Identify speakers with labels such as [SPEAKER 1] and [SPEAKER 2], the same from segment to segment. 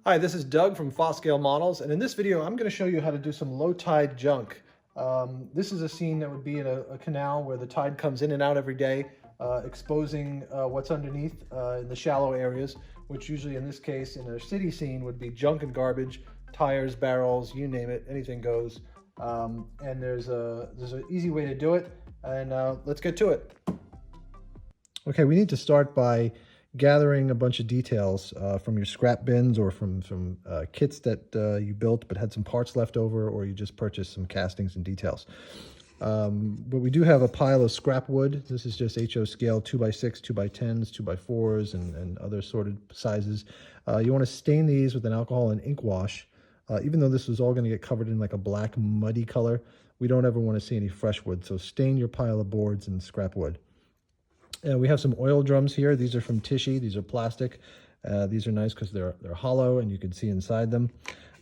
[SPEAKER 1] Hi, this is Doug from Fos Scale Models, and in this video I'm going to show you how to do some low tide junk. This is a scene that would be in a canal where the tide comes in and out every day, exposing what's underneath in the shallow areas, which usually in this case in a city scene would be junk and garbage, tires, barrels, you name it, anything goes. And there's an easy way to do it, and let's get to it. Okay, we need to start by gathering a bunch of details from your scrap bins or from kits that you built but had some parts left over, or you just purchased some castings and details. But we do have a pile of scrap wood. This is just HO scale 2x6, 2x10s, 2x4s, and other sorted sizes. You want to stain these with an alcohol and ink wash. Even though this is all going to get covered in like a black muddy color, we don't ever want to see any fresh wood. So stain your pile of boards and scrap wood. We have some oil drums here. These are from Tishy. These are plastic. These are nice because they're hollow and you can see inside them.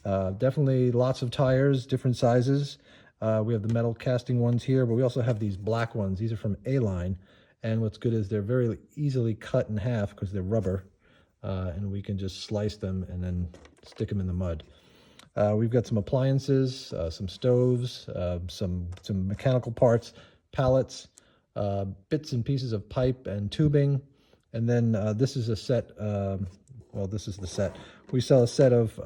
[SPEAKER 1] Definitely lots of tires, different sizes. We have the metal casting ones here, but we also have these black ones. These are from A-Line. And what's good is they're very easily cut in half because they're rubber. And we can just slice them and then stick them in the mud. We've got some appliances, some stoves, some mechanical parts, pallets, bits and pieces of pipe and tubing. And then this is a set, well, this is the set. We sell a set of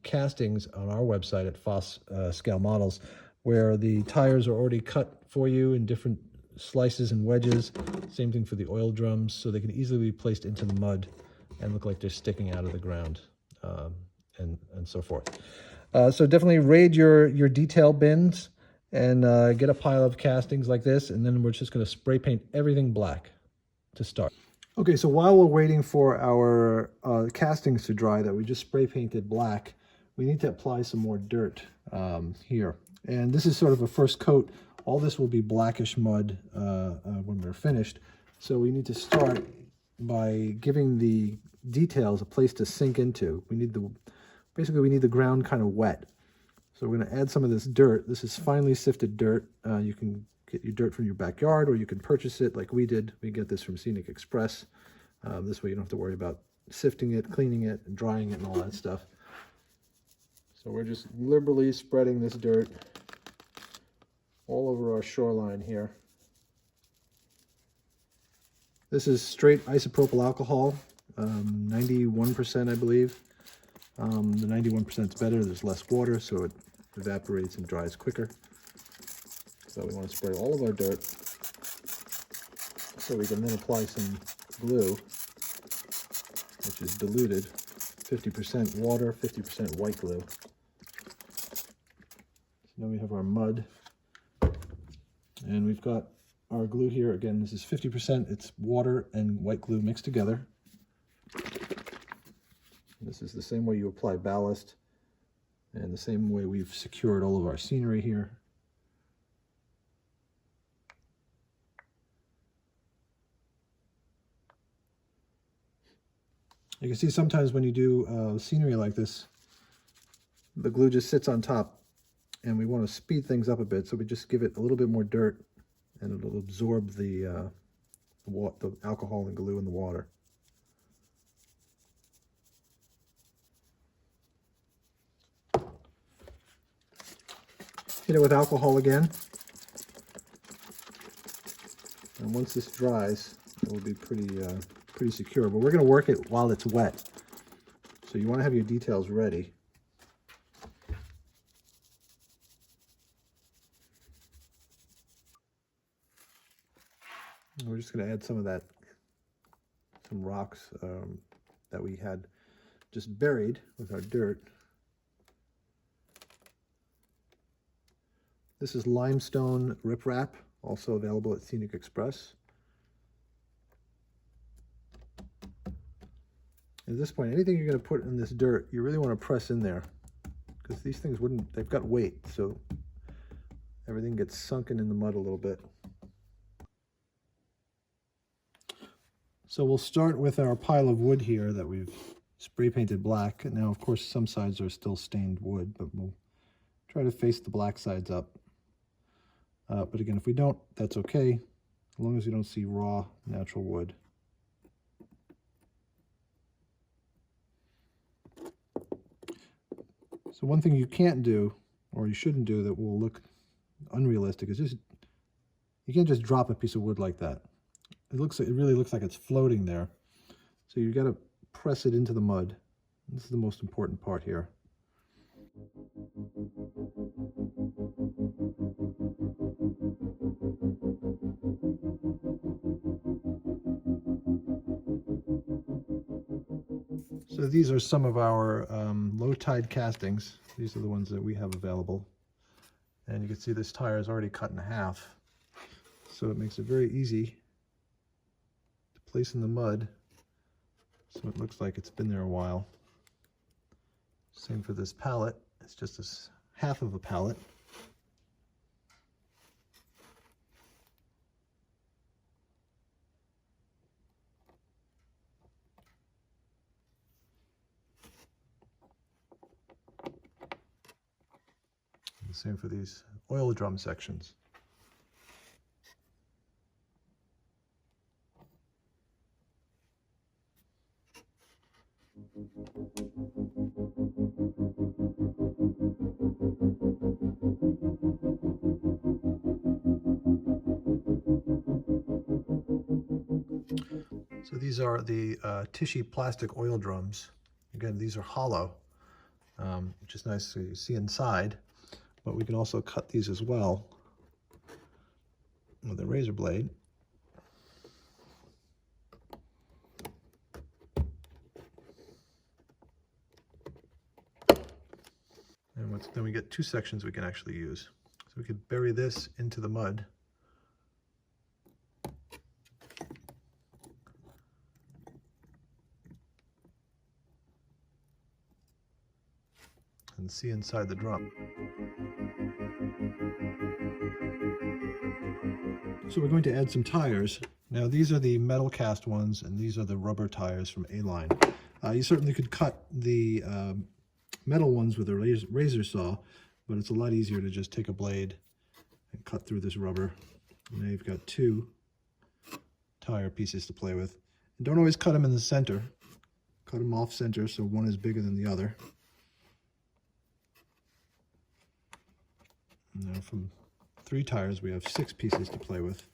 [SPEAKER 1] castings on our website at Fos Scale Models, where the tires are already cut for you in different slices and wedges. Same thing for the oil drums, so they can easily be placed into the mud and look like they're sticking out of the ground, and so forth. So definitely raid your detail bins and get a pile of castings like this, and then we're just going to spray paint everything black to start. Okay, so while we're waiting for our castings to dry that we just spray painted black, we need to apply some more dirt here. And this is sort of a first coat. All this will be blackish mud when we're finished. So we need to start by giving the details a place to sink into. Basically we need the ground kind of wet. So we're going to add some of this dirt. This is finely sifted dirt. You can get your dirt from your backyard, or you can purchase it like we did. We get this from Scenic Express. This way you don't have to worry about sifting it, cleaning it, and drying it and all that stuff. So we're just liberally spreading this dirt all over our shoreline here. This is straight isopropyl alcohol, 91% I believe. The 91% is better, there's less water, so it evaporates and dries quicker. So we want to spray all of our dirt so we can then apply some glue, which is diluted, 50% water, 50% white glue. So now we have our mud, and we've got our glue here. Again, this is 50%, it's water and white glue mixed together. This is the same way you apply ballast, and the same way we've secured all of our scenery here. You can see sometimes when you do scenery like this, the glue just sits on top, and we want to speed things up a bit, so we just give it a little bit more dirt, and it'll absorb the alcohol and glue in the water. Hit it with alcohol again, and once this dries, it will be pretty secure. But we're going to work it while it's wet, so you want to have your details ready. And we're just going to add some rocks that we had just buried with our dirt. This is limestone riprap, also available at Scenic Express. At this point, anything you're going to put in this dirt, you really want to press in there, because these things they've got weight, so everything gets sunken in the mud a little bit. So we'll start with our pile of wood here that we've spray painted black. Now, of course, some sides are still stained wood, but we'll try to face the black sides up. But again, if we don't, that's okay, as long as you don't see raw natural wood. So one thing you can't do, or you shouldn't do, that will look unrealistic is just, you can't just drop a piece of wood like that. It really looks like it's floating there. So you got to press it into the mud. This is the most important part here. So these are some of our low tide castings. These are the ones that we have available. And you can see this tire is already cut in half. So it makes it very easy to place in the mud. So it looks like it's been there a while. Same for this pallet. It's just this half of a pallet. And the same for these oil drum sections. So these are the tissue plastic oil drums. Again, these are hollow, which is nice to see inside, but we can also cut these as well with a razor blade. And then we get two sections we can actually use. So we could bury this into the mud. And see inside the drum. So we're going to add some tires. Now these are the metal cast ones, and these are the rubber tires from A-Line. You certainly could cut the metal ones with a razor saw, but it's a lot easier to just take a blade and cut through this rubber. And now you've got two tire pieces to play with. And don't always cut them in the center. Cut them off center so one is bigger than the other. Now from 3 tires, we have 6 pieces to play with.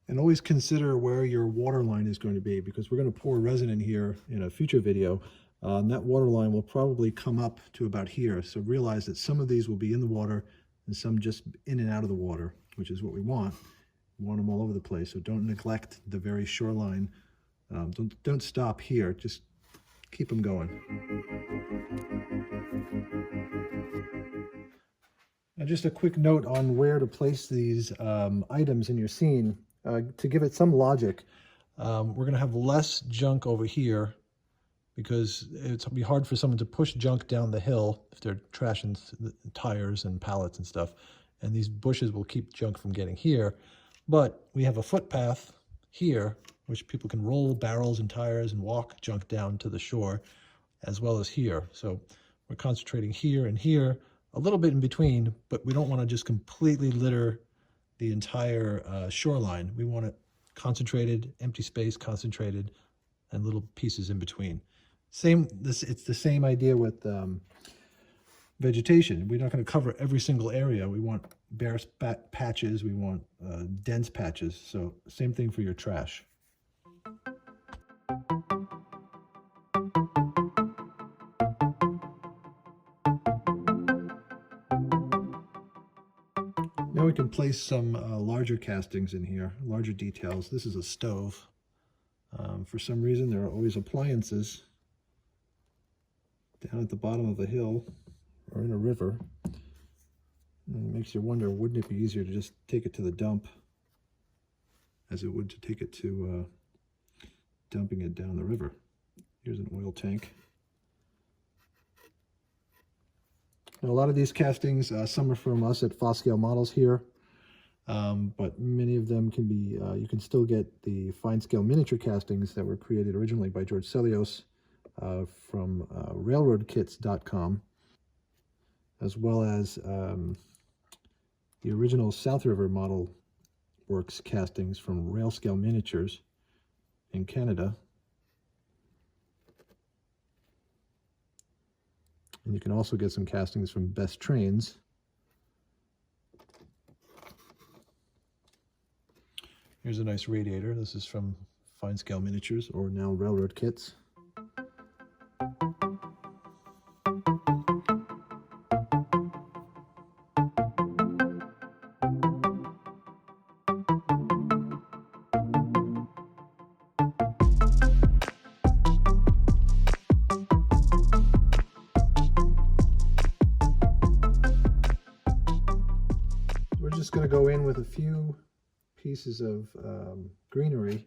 [SPEAKER 1] And always consider where your water line is going to be, because we're going to pour resin in here in a future video. And that water line will probably come up to about here. So realize that some of these will be in the water and some just in and out of the water, which is what we want. We want them all over the place. So don't neglect the very shoreline. Don't stop here. Just keep them going. Now just a quick note on where to place these items in your scene. To give it some logic, we're going to have less junk over here because it's be hard for someone to push junk down the hill if they're trashing tires and pallets and stuff. And these bushes will keep junk from getting here. But we have a footpath here, which people can roll barrels and tires and walk junk down to the shore, as well as here. So we're concentrating here and here, a little bit in between, but we don't want to just completely litter the entire shoreline. We want it concentrated, empty space, concentrated, and little pieces in between. It's the same idea with vegetation. We're not going to cover every single area. We want bare patches. We want dense patches. So same thing for your trash. Now we can place some larger castings in here, larger details. This is a stove. For some reason, there are always appliances down at the bottom of a hill or in a river. And it makes you wonder, wouldn't it be easier to just take it to the dump as it would to take it to dumping it down the river? Here's an oil tank. And a lot of these castings, some are from us at Fos Scale Models here, but many of them can be, you can still get the fine scale miniature castings that were created originally by George Celios from railroadkits.com, as well as the original South River Model Works castings from Rail Scale Miniatures in Canada. And you can also get some castings from Best Trains. Here's a nice radiator. This is from Fine Scale Miniatures, or now Railroad Kits. We're just going to go in with a few pieces of greenery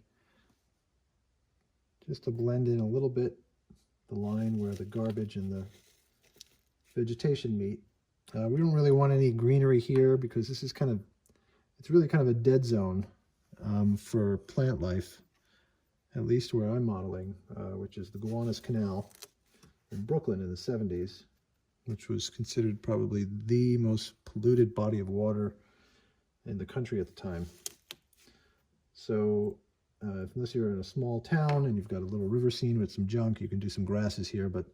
[SPEAKER 1] just to blend in a little bit the line where the garbage and the vegetation meet. We don't really want any greenery here because this is it's really kind of a dead zone for plant life, at least where I'm modeling, which is the Gowanus Canal in Brooklyn in the 70s, which was considered probably the most polluted body of water in the country at the time. So unless you're in a small town and you've got a little river scene with some junk, you can do some grasses here, but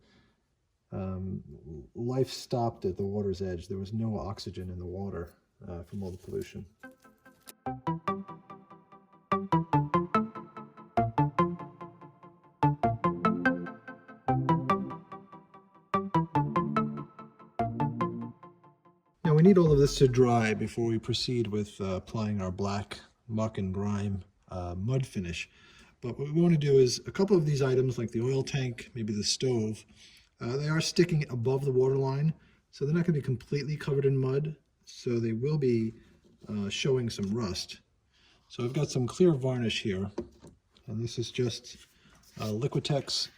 [SPEAKER 1] life stopped at the water's edge. There was no oxygen in the water from all the pollution. Now we need all of this to dry before we proceed with applying our black muck and grime mud finish. But what we want to do is a couple of these items, like the oil tank, maybe the stove, they are sticking above the water line, so they're not going to be completely covered in mud, so they will be showing some rust. So I've got some clear varnish here, and this is just Liquitex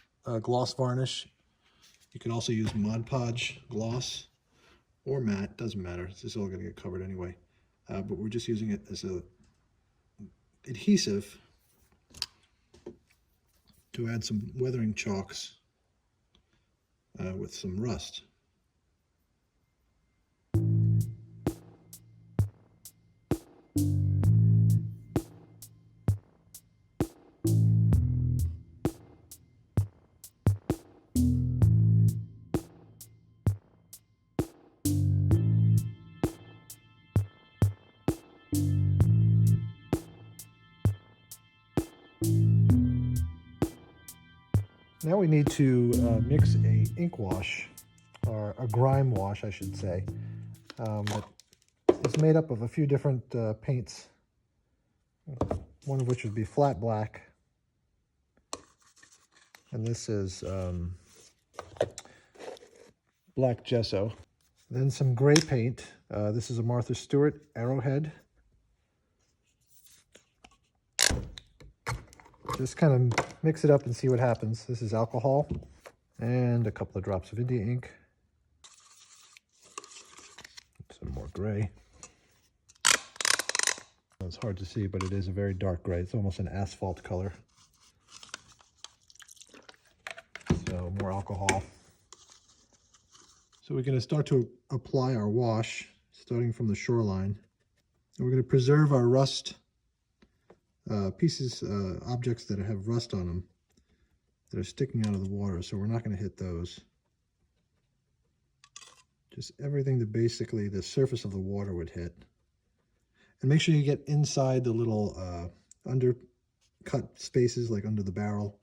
[SPEAKER 1] gloss varnish. You can also use Mod Podge gloss or matte, doesn't matter. This is all going to get covered anyway. But we're just using it as a adhesive to add some weathering chalks with some rust. Now we need to mix a ink wash, or a grime wash, I should say. It's made up of a few different paints, one of which would be flat black, and this is black gesso. Then some gray paint. This is a Martha Stewart Arrowhead. Just kind of mix it up and see what happens. This is alcohol and a couple of drops of India ink. Some more gray. It's hard to see, but it is a very dark gray. It's almost an asphalt color. So more alcohol. So we're going to start to apply our wash, starting from the shoreline. And we're going to preserve our rust objects that have rust on them, that are sticking out of the water, so we're not going to hit those. Just everything that basically the surface of the water would hit. And make sure you get inside the little undercut spaces, like under the barrel.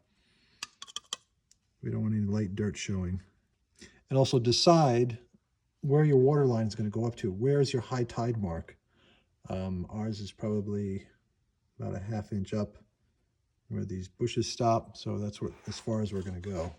[SPEAKER 1] We don't want any light dirt showing. And also decide where your water line is going to go up to. Where is your high tide mark? Ours is probably about a ½ inch up where these bushes stop, so that's as far as we're going to go.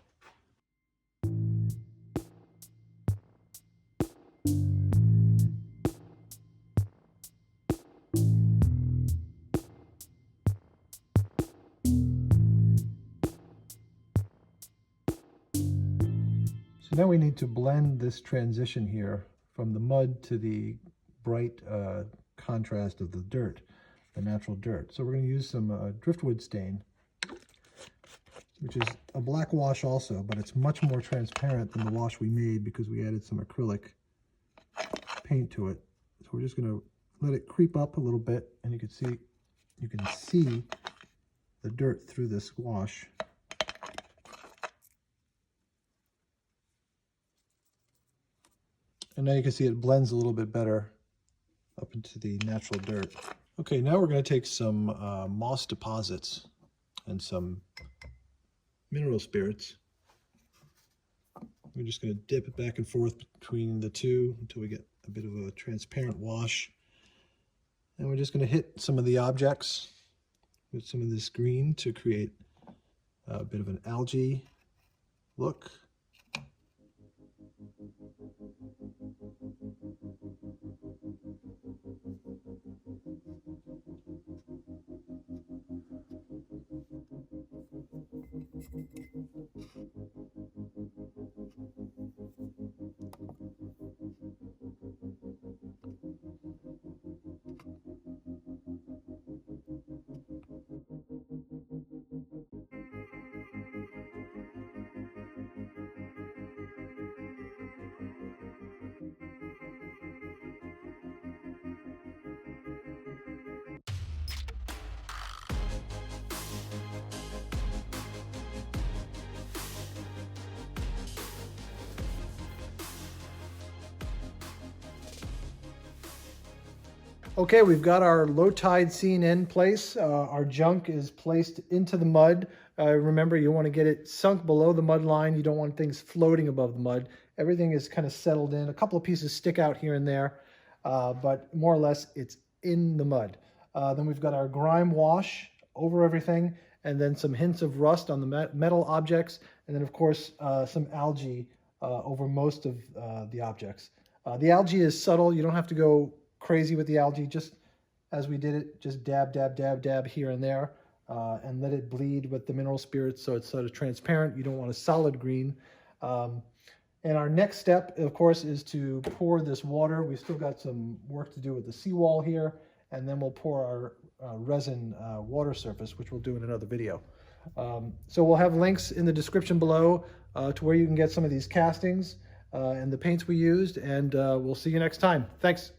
[SPEAKER 1] So now we need to blend this transition here from the mud to the bright contrast of the dirt, the natural dirt. So we're going to use some Driftwood stain, which is a black wash also, but it's much more transparent than the wash we made because we added some acrylic paint to it. So we're just going to let it creep up a little bit, and you can see the dirt through this wash. And now you can see it blends a little bit better up into the natural dirt. Okay, now we're going to take some moss deposits and some mineral spirits. We're just going to dip it back and forth between the two until we get a bit of a transparent wash. And we're just going to hit some of the objects with some of this green to create a bit of an algae look. Okay, we've got our low tide scene in place. Our junk is placed into the mud. Remember, you want to get it sunk below the mud line. You don't want things floating above the mud. Everything is kind of settled in. A couple of pieces stick out here and there, but more or less it's in the mud. Then we've got our grime wash over everything, and then some hints of rust on the metal objects, and then of course some algae over most of the objects. The algae is subtle. You don't have to go crazy with the algae, just as we did it, just dab, dab, dab, dab here and there, and let it bleed with the mineral spirits so it's sort of transparent. You don't want a solid green. And our next step, of course, is to pour this water. We've still got some work to do with the seawall here, and then we'll pour our resin water surface, which we'll do in another video. So we'll have links in the description below to where you can get some of these castings and the paints we used, and we'll see you next time. Thanks.